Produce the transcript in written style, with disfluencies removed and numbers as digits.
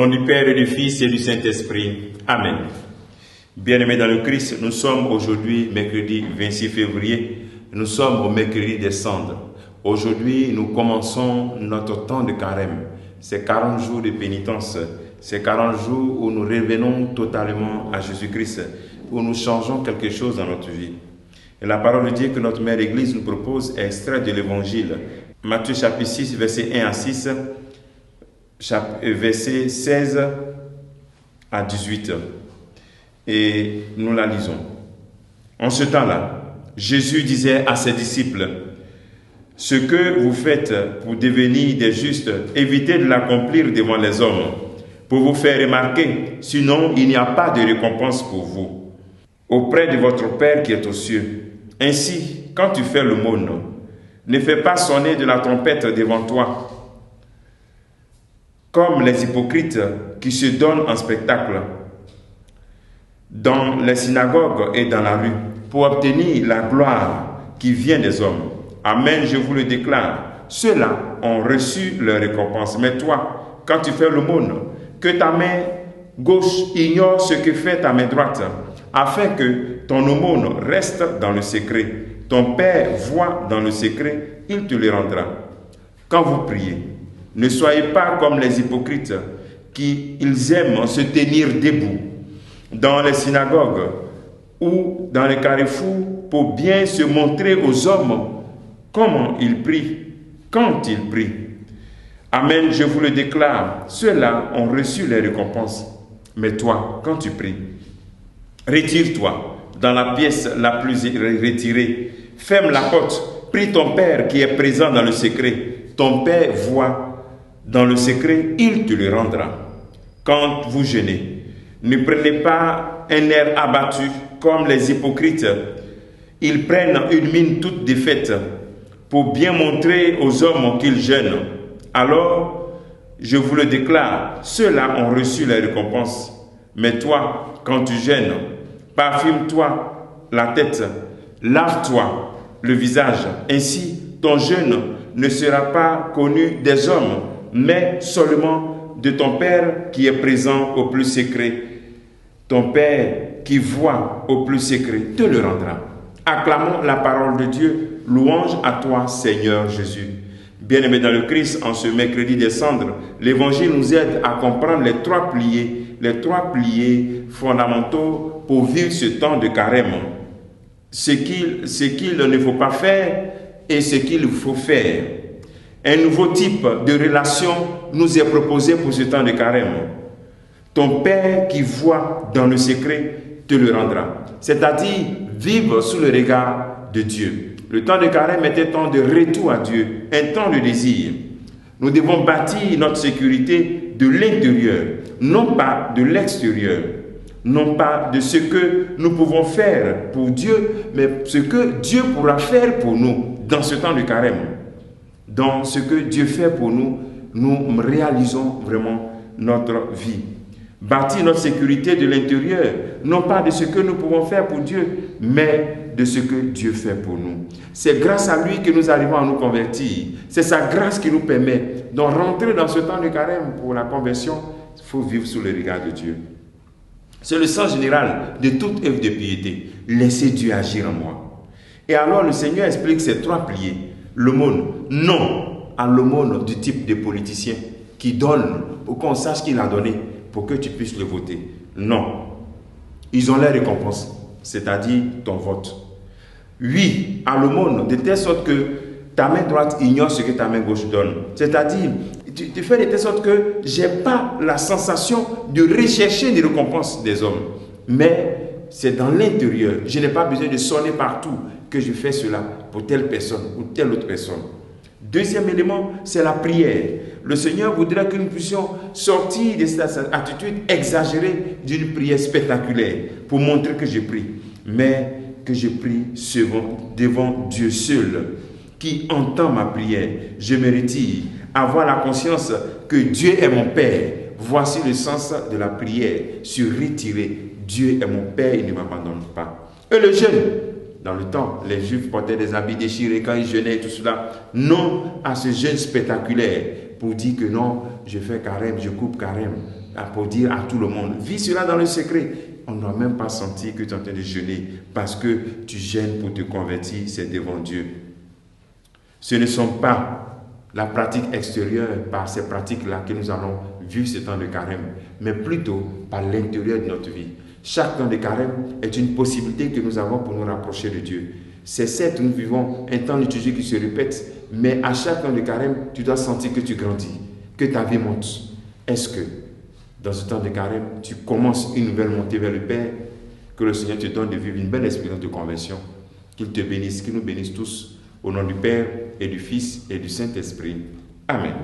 nom du Père et du Fils et du Saint-Esprit. Amen. Bien-aimés dans le Christ, nous sommes aujourd'hui mercredi 26 février. Nous sommes au mercredi des cendres. Aujourd'hui, nous commençons notre temps de carême. C'est 40 jours de pénitence. C'est 40 jours où nous revenons totalement à Jésus-Christ, où nous changeons quelque chose dans notre vie. Et la parole de Dieu que notre Mère Église nous propose est extrait de l'Évangile. Matthieu chapitre 6, versets 1 à 6, versets 16 à 18. Et nous la lisons. En ce temps-là, Jésus disait à ses disciples, « Ce que vous faites pour devenir des justes, évitez de l'accomplir devant les hommes, pour vous faire remarquer, sinon il n'y a pas de récompense pour vous, auprès de votre Père qui est aux cieux. Ainsi, quand tu fais l'aumône, ne fais pas sonner de la trompette devant toi, comme les hypocrites qui se donnent en spectacle dans les synagogues et dans la rue, pour obtenir la gloire qui vient des hommes. Amen, je vous le déclare. Ceux-là ont reçu leur récompense. Mais toi, quand tu fais l'aumône, que ta main gauche ignore ce que fait ta main droite, afin que ton aumône reste dans le secret. Ton Père voit dans le secret, il te le rendra. Quand vous priez, ne soyez pas comme les hypocrites qui ils aiment se tenir debout dans les synagogues ou dans les carrefours pour bien se montrer aux hommes comment ils prient, quand ils prient. Amen, je vous le déclare, ceux-là ont reçu les récompenses. Mais toi, quand tu pries, retire-toi dans la pièce la plus retirée, ferme la porte, prie ton Père qui est présent dans le secret. Ton Père voit dans le secret, il te le rendra. Quand vous jeûnez, ne prenez pas un air abattu comme les hypocrites. Ils prennent une mine toute défaite pour bien montrer aux hommes qu'ils jeûnent. Alors, je vous le déclare, ceux-là ont reçu la récompense. Mais toi, quand tu jeûnes, parfume-toi la tête, lave-toi le visage. Ainsi, ton jeûne ne sera pas connu des hommes, mais seulement de ton Père qui est présent au plus secret. Ton Père qui voit au plus secret te le rendra. Acclamons la parole de Dieu. Louange à toi, Seigneur Jésus. Bien-aimés dans le Christ, en ce mercredi des cendres, l'Évangile nous aide à comprendre les trois piliers fondamentaux pour vivre ce temps de carême. Ce qu'il ne faut pas faire et ce qu'il faut faire. Un nouveau type de relation nous est proposé pour ce temps de carême. Ton Père qui voit dans le secret te le rendra. C'est-à-dire vivre sous le regard de Dieu. Le temps de carême est un temps de retour à Dieu, un temps de désir. Nous devons bâtir notre sécurité de l'intérieur, non pas de l'extérieur. Non pas de ce que nous pouvons faire pour Dieu, mais ce que Dieu pourra faire pour nous dans ce temps de carême. Dans ce que Dieu fait pour nous, nous réalisons vraiment notre vie. Bâtir notre sécurité de l'intérieur, non pas de ce que nous pouvons faire pour Dieu, mais de ce que Dieu fait pour nous. C'est grâce à lui que nous arrivons à nous convertir. C'est sa grâce qui nous permet de rentrer dans ce temps de carême pour la conversion. Il faut vivre sous le regard de Dieu. C'est le sens général de toute œuvre de piété. Laissez Dieu agir en moi. Et alors le Seigneur explique ces trois piliers. L'aumône, non à l'aumône du type de politicien qui donne pour qu'on sache qu'il a donné pour que tu puisses le voter. Non. Ils ont leur récompense, c'est-à-dire ton vote. Oui, à l'aumône, de telle sorte que ta main droite ignore ce que ta main gauche donne. C'est-à-dire, tu fais de telle sorte que je n'ai pas la sensation de rechercher des récompenses des hommes. Mais c'est dans l'intérieur. Je n'ai pas besoin de sonner partout que je fais cela pour telle personne ou telle autre personne. Deuxième élément, c'est la prière. Le Seigneur voudrait que nous puissions sortir de cette attitude exagérée d'une prière spectaculaire pour montrer que je prie. Mais que je prie devant Dieu seul qui entend ma prière. Je me retire. Avoir la conscience que Dieu est mon Père. Voici le sens de la prière. Se retirer. Dieu est mon Père, il ne m'abandonne pas. Et le jeûne. Dans le temps, les Juifs portaient des habits déchirés quand ils jeûnaient et tout cela. Non à ce jeûne spectaculaire pour dire que non, je fais carême, je coupe carême. pour dire à tout le monde, vis cela dans le secret. On ne doit même pas sentir que tu es en train de jeûner parce que tu gênes pour te convertir, c'est devant Dieu. Ce ne sont pas la pratique extérieure par ces pratiques-là que nous allons vivre ce temps de carême, mais plutôt par l'intérieur de notre vie. Chaque temps de carême est une possibilité que nous avons pour nous rapprocher de Dieu. C'est certes, nous vivons un temps liturgique qui se répète, mais à chaque temps de carême, tu dois sentir que tu grandis, que ta vie monte. Est-ce que dans ce temps de carême, tu commences une nouvelle montée vers le Père? Que le Seigneur te donne de vivre une belle expérience de conversion. Qu'il te bénisse, qu'il nous bénisse tous. Au nom du Père et du Fils et du Saint-Esprit. Amen.